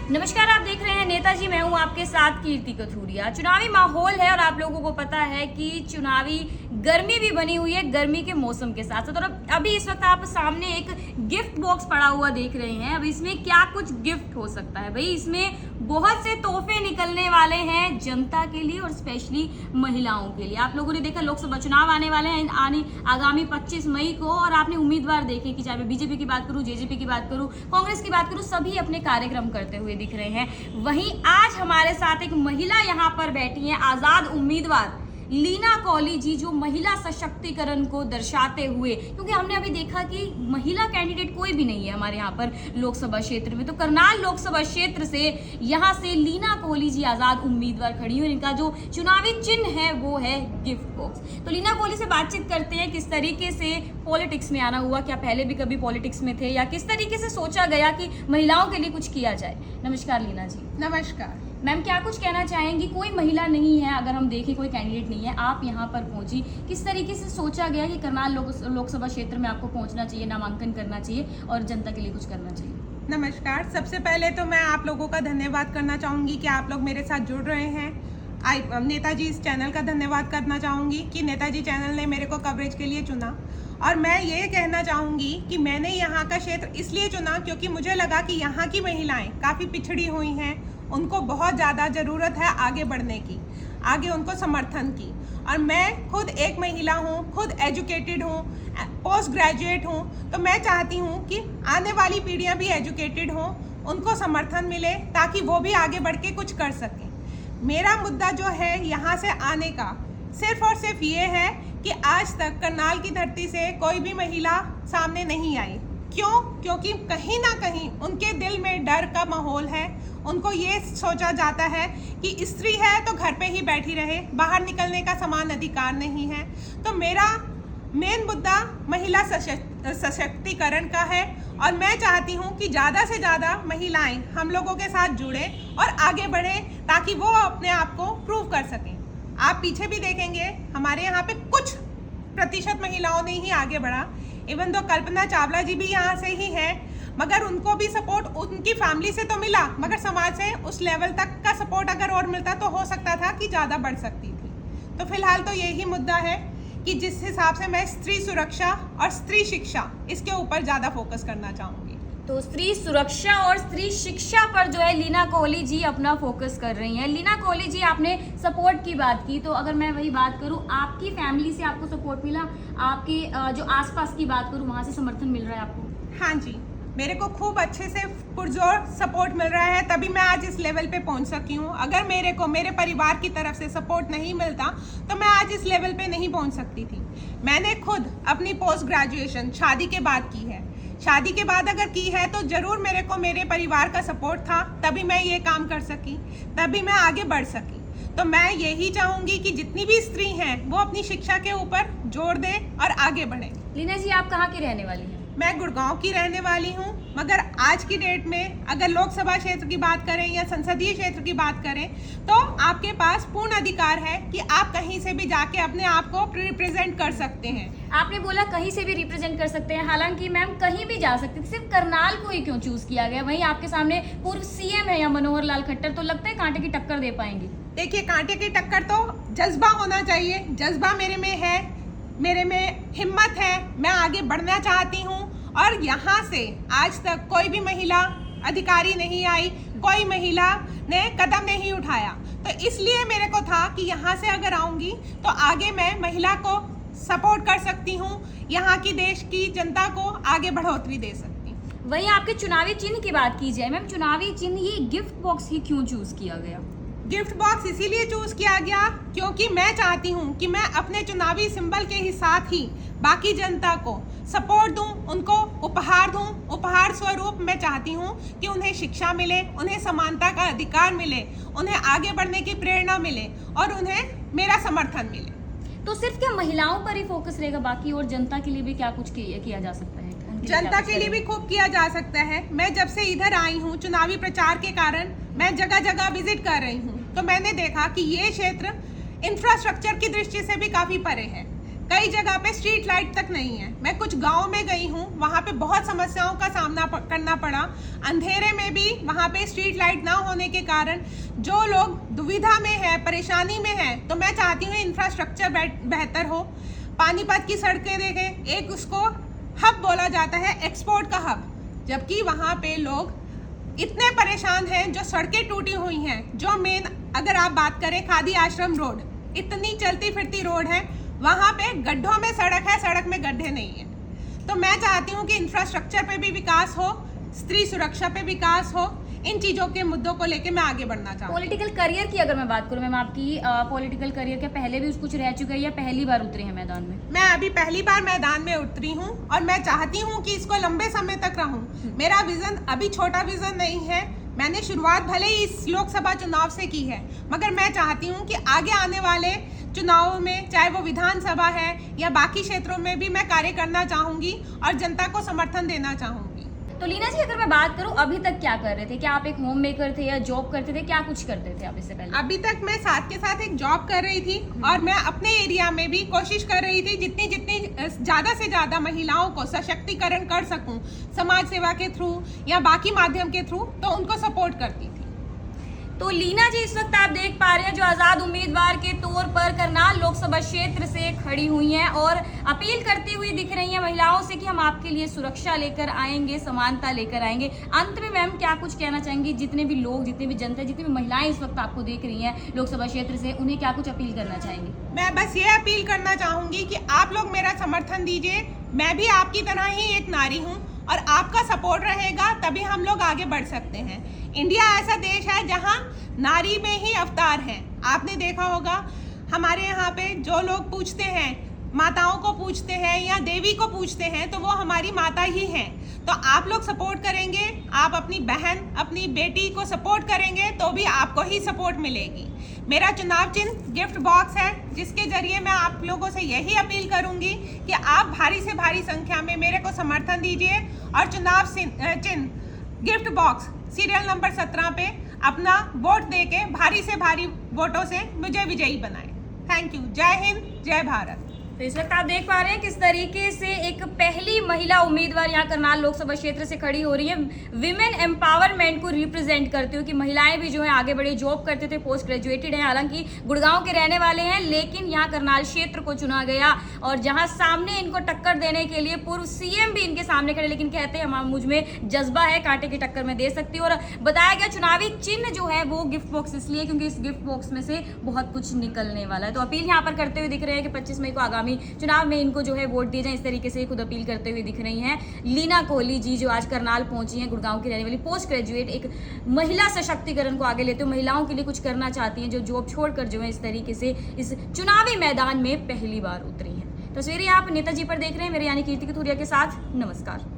नमस्कार, आप देख रहे हैं नेताजी। मैं हूं आपके साथ कीर्ति कथूरिया। चुनावी माहौल है और आप लोगों को पता है कि चुनावी गर्मी भी बनी हुई है, गर्मी के मौसम के साथ साथ। और अभी इस वक्त आप सामने एक गिफ्ट बॉक्स पड़ा हुआ देख रहे हैं। अब इसमें क्या कुछ गिफ्ट हो सकता है भाई? इसमें बहुत से तोहफे निकलने वाले हैं जनता के लिए और स्पेशली महिलाओं के लिए। आप लोगों ने देखा लोकसभा चुनाव आने वाले हैं आगामी 25 मई को, और आपने उम्मीदवार देखे कि चाहे मैं बीजेपी की बात करूं, जेजेपी की बात करूं, कांग्रेस की बात करूं, सभी अपने कार्यक्रम करते हुए दिख रहे हैं। वहीं आज हमारे साथ एक महिला यहाँ पर बैठी है, आजाद उम्मीदवार लीना कौली जी, जो महिला सशक्तिकरण को दर्शाते हुए, क्योंकि हमने अभी देखा कि महिला कैंडिडेट कोई भी नहीं है हमारे यहाँ पर लोकसभा क्षेत्र में, तो करनाल लोकसभा क्षेत्र से यहाँ से लीना कौली जी आजाद उम्मीदवार खड़ी हुई। इनका जो चुनावी चिन्ह है वो है गिफ्ट बॉक्स। तो लीना कौली से बातचीत करते हैं, किस तरीके से पॉलिटिक्स में आना हुआ, क्या पहले भी कभी पॉलिटिक्स में थे, या किस तरीके से सोचा गया कि महिलाओं के लिए कुछ किया जाए। नमस्कार लीना जी। नमस्कार मैम, क्या कुछ कहना चाहेंगी? कोई महिला नहीं है, अगर हम देखें कोई कैंडिडेट नहीं है, आप यहाँ पर पहुंची, किस तरीके से सोचा गया कि करनाल लोकसभा क्षेत्र में आपको पहुंचना चाहिए, नामांकन करना चाहिए और जनता के लिए कुछ करना चाहिए? नमस्कार। सबसे पहले तो मैं आप लोगों का धन्यवाद करना चाहूँगी कि आप लोग मेरे साथ जुड़ रहे हैं। नेताजी इस चैनल का धन्यवाद करना चाहूँगी कि नेताजी चैनल ने मेरे को कवरेज के लिए चुना। और मैं ये कहना चाहूँगी कि मैंने यहाँ का क्षेत्र इसलिए चुना क्योंकि मुझे लगा कि यहाँ की महिलाएं काफ़ी पिछड़ी हुई हैं, उनको बहुत ज़्यादा ज़रूरत है आगे बढ़ने की, आगे उनको समर्थन की। और मैं खुद एक महिला हूँ, खुद एजुकेटेड हूँ, पोस्ट ग्रेजुएट हूँ, तो मैं चाहती हूँ कि आने वाली पीढ़ियाँ भी एजुकेटेड हों, उनको समर्थन मिले ताकि वो भी आगे बढ़ के कुछ कर सकें। मेरा मुद्दा जो है यहाँ से आने का सिर्फ और सिर्फ ये है कि आज तक करनाल की धरती से कोई भी महिला सामने नहीं आई। क्यों? क्योंकि कहीं ना कहीं उनके दिल में डर का माहौल है। उनको ये सोचा जाता है कि स्त्री है तो घर पे ही बैठी रहे, बाहर निकलने का समान अधिकार नहीं है। तो मेरा मेन मुद्दा महिला सशक्तिकरण का है और मैं चाहती हूँ कि ज़्यादा से ज़्यादा महिलाएं हम लोगों के साथ जुड़ें और आगे बढ़ें ताकि वो अपने आप को प्रूव कर सकें। आप पीछे भी देखेंगे हमारे यहाँ पे कुछ प्रतिशत महिलाओं ने ही आगे बढ़ा। इवन तो कल्पना चावला जी भी यहाँ से ही है, मगर उनको भी सपोर्ट उनकी फैमिली से तो मिला, मगर समाज से उस लेवल तक का सपोर्ट अगर और मिलता तो हो सकता था कि ज़्यादा बढ़ सकती थी। तो फिलहाल तो यही मुद्दा है कि जिस हिसाब से मैं स्त्री सुरक्षा और स्त्री शिक्षा इसके ऊपर ज़्यादा फोकस करना चाहूँगी। तो स्त्री सुरक्षा और स्त्री शिक्षा पर जो है लीना कौली जी अपना फोकस कर रही हैं। लीना कौली जी, आपने सपोर्ट की बात की, तो अगर मैं वही बात करूं, आपकी फैमिली से आपको सपोर्ट मिला? आपके जो आसपास की बात करूं, वहां से समर्थन मिल रहा है आपको? हाँ जी, मेरे को खूब अच्छे से पुरजोर सपोर्ट मिल रहा है, तभी मैं आज इस लेवल पे पहुंच सकी हूँ। अगर मेरे को मेरे परिवार की तरफ से सपोर्ट नहीं मिलता तो मैं आज इस लेवल पे नहीं पहुंच सकती थी। मैंने खुद अपनी पोस्ट ग्रेजुएशन शादी के बाद की है। शादी के बाद अगर की है तो ज़रूर मेरे को मेरे परिवार का सपोर्ट था, तभी मैं ये काम कर सकी, तभी मैं आगे बढ़ सकी। तो मैं यही चाहूँगी कि जितनी भी स्त्री हैं वो अपनी शिक्षा के ऊपर जोर दें और आगे बढ़ें। लीना जी, आप कहाँ की रहने वाली हैं? मैं गुड़गांव की रहने वाली हूँ, मगर आज की डेट में अगर लोकसभा क्षेत्र की बात करें या संसदीय क्षेत्र की बात करें तो आपके पास पूर्ण अधिकार है कि आप कहीं से भी जाके अपने आप को रिप्रेजेंट कर सकते हैं। आपने बोला कहीं से भी रिप्रेजेंट कर सकते हैं, हालांकि मैम कहीं भी जा सकती थी, सिर्फ करनाल को ही क्यों चूज किया गया? वहीं आपके सामने पूर्व सीएम है या मनोहर लाल खट्टर, तो लगता है कांटे की टक्कर दे पाएंगे? देखिए, कांटे की टक्कर तो जज्बा होना चाहिए, जज्बा मेरे में है, मेरे में हिम्मत है, मैं आगे बढ़ना चाहती हूँ। और यहाँ से आज तक कोई भी महिला अधिकारी नहीं आई, कोई महिला ने कदम नहीं उठाया, तो इसलिए मेरे को था कि यहाँ से अगर आऊँगी तो आगे मैं महिला को सपोर्ट कर सकती हूँ, यहाँ की देश की जनता को आगे बढ़ोतरी दे सकती हूँ। वहीं आपके चुनावी चिन्ह की बात की जाए मैम, चुनावी चिन्ह ये गिफ्ट बॉक्स ही क्यों चूज किया गया? गिफ्ट बॉक्स इसीलिए चूज किया गया क्योंकि मैं चाहती हूँ कि मैं अपने चुनावी सिंबल के ही साथ ही बाकी जनता को सपोर्ट दूं, उनको उपहार दूं। उपहार स्वरूप मैं चाहती हूँ कि उन्हें शिक्षा मिले, उन्हें समानता का अधिकार मिले, उन्हें आगे बढ़ने की प्रेरणा मिले और उन्हें मेरा समर्थन मिले। तो सिर्फ क्या महिलाओं पर ही फोकस रहेगा, बाकी और जनता के लिए भी क्या कुछ किया जा सकता है? जनता के लिए भी खूब किया जा सकता है। मैं जब से इधर आई हूँ चुनावी प्रचार के कारण मैं जगह जगह विजिट कर रही हूँ, तो मैंने देखा कि ये क्षेत्र इंफ्रास्ट्रक्चर की दृष्टि से भी काफ़ी परे है। कई जगह पे स्ट्रीट लाइट तक नहीं है। मैं कुछ गांव में गई हूँ, वहाँ पे बहुत समस्याओं का सामना करना पड़ा। अंधेरे में भी वहाँ पे स्ट्रीट लाइट ना होने के कारण जो लोग दुविधा में है, परेशानी में है, तो मैं चाहती हूँ इंफ्रास्ट्रक्चर बेहतर हो। पानीपत की सड़कें देखें, एक उसको हब बोला जाता है, एक्सपोर्ट का हब, जबकि वहाँ पे लोग इतने परेशान हैं, जो सड़कें टूटी हुई हैं। जो मेन अगर आप बात करें खादी आश्रम रोड, इतनी चलती फिरती रोड है, वहाँ पे गड्ढों में सड़क है, सड़क में गड्ढे नहीं है। तो मैं चाहती हूँ कि इंफ्रास्ट्रक्चर पे भी विकास हो, स्त्री सुरक्षा पे विकास हो। इन चीज़ों के मुद्दों को लेके मैं आगे बढ़ना चाहूँ। पॉलिटिकल करियर की अगर मैं बात करूँ मैम, आपकी पॉलिटिकल करियर के पहले भी कुछ रह चुका है या पहली बार उतरे हैं मैदान में? मैं अभी पहली बार मैदान में उतरी हूँ और मैं चाहती हूँ कि इसको लंबे समय तक रहूँ। मेरा विजन अभी छोटा विजन नहीं है। मैंने शुरुआत भले ही इस लोकसभा चुनाव से की है, मगर मैं चाहती हूँ कि आगे आने वाले चुनावों में, चाहे वो विधानसभा है या बाकी क्षेत्रों में भी मैं कार्य करना चाहूँगी और जनता को समर्थन देना चाहूँगी। तो लीना जी, अगर मैं बात करूं अभी तक क्या कर रहे थे? क्या आप एक होम मेकर थे या जॉब करते थे? क्या कुछ करते थे आप इससे पहले? अभी तक मैं साथ के साथ एक जॉब कर रही थी और मैं अपने एरिया में भी कोशिश कर रही थी जितनी ज़्यादा से ज़्यादा महिलाओं को सशक्तिकरण कर सकूं, समाज सेवा के थ्रू या बाकी माध्यम के थ्रू, तो उनको सपोर्ट करती थी। तो लीना जी, इस वक्त आप देख पा रहे हैं जो आज़ाद उम्मीदवार के तौर पर करनाल लोकसभा क्षेत्र से खड़ी हुई हैं और अपील करती हुई दिख रही हैं महिलाओं से कि हम आपके लिए सुरक्षा लेकर आएंगे, समानता लेकर आएंगे। अंत में मैम क्या कुछ कहना चाहेंगी? जितने भी लोग, जितने भी जनता, जितनी भी महिलाएं इस वक्त आपको देख रही हैं लोकसभा क्षेत्र से, उन्हें क्या कुछ अपील करना चाहेंगी? मैं बस ये अपील करना चाहूँगी कि आप लोग मेरा समर्थन दीजिए। मैं भी आपकी तरह ही एक नारी हूँ और आपका सपोर्ट रहेगा तभी हम लोग आगे बढ़ सकते हैं। इंडिया ऐसा देश है जहां नारी में ही अवतार है। आपने देखा होगा हमारे यहाँ पे जो लोग पूछते हैं, माताओं को पूछते हैं या देवी को पूछते हैं, तो वो हमारी माता ही हैं। तो आप लोग सपोर्ट करेंगे, आप अपनी बहन, अपनी बेटी को सपोर्ट करेंगे तो भी आपको ही सपोर्ट मिलेगी। मेरा चुनाव चिन्ह गिफ्ट बॉक्स है, जिसके जरिए मैं आप लोगों से यही अपील करूंगी कि आप भारी से भारी संख्या में मेरे को समर्थन दीजिए और चुनाव चिन्ह गिफ्ट बॉक्स सीरियल नंबर 17 पे अपना वोट देके भारी से भारी वोटों से मुझे विजयी बनाएं। Thank you. जय हिंद, जय भारत। तो इस वक्त आप देख पा रहे हैं किस तरीके से एक पहली महिला उम्मीदवार यहाँ करनाल लोकसभा क्षेत्र से खड़ी हो रही है, विमेन एम्पावरमेंट को रिप्रेजेंट करते हुए कि महिलाएं भी जो है आगे बढ़े, जॉब करते थे, पोस्ट ग्रेजुएटेड हैं, हालांकि गुड़गांव के रहने वाले हैं, लेकिन यहाँ करनाल क्षेत्र को चुना गया और जहाँ सामने इनको टक्कर देने के लिए पूर्व सीएम भी इनके सामने खड़े, लेकिन कहते हैं मुझ में जज्बा है, कांटे की टक्कर में दे सकती हूँ। और बताया गया चुनावी चिन्ह जो है वो गिफ्ट बॉक्स इसलिए क्योंकि इस गिफ्ट बॉक्स में से बहुत कुछ निकलने वाला है। तो अपील यहाँ पर करते हुए दिख रहे हैं कि 25 मई को आगामी चुनाव में इनको जो है वोट दिए जाए, इस तरीके से खुद अपील करते हुए दिख रही हैं लीना कोहली जी, जो आज करनाल पहुंची हैं, गुड़गांव की रहने वाली पोस्ट ग्रेजुएट, एक महिला सशक्तिकरण को आगे लेते हुए महिलाओं के लिए कुछ करना चाहती हैं, जो जॉब छोड़कर जो है इस तरीके से इस चुनावी मैदान में पहली बार उतरी हैं। तस्वीरें आप नेताजी पर देख रहे हैं, मेरे यानी कीर्ति कथूरिया के साथ। नमस्कार।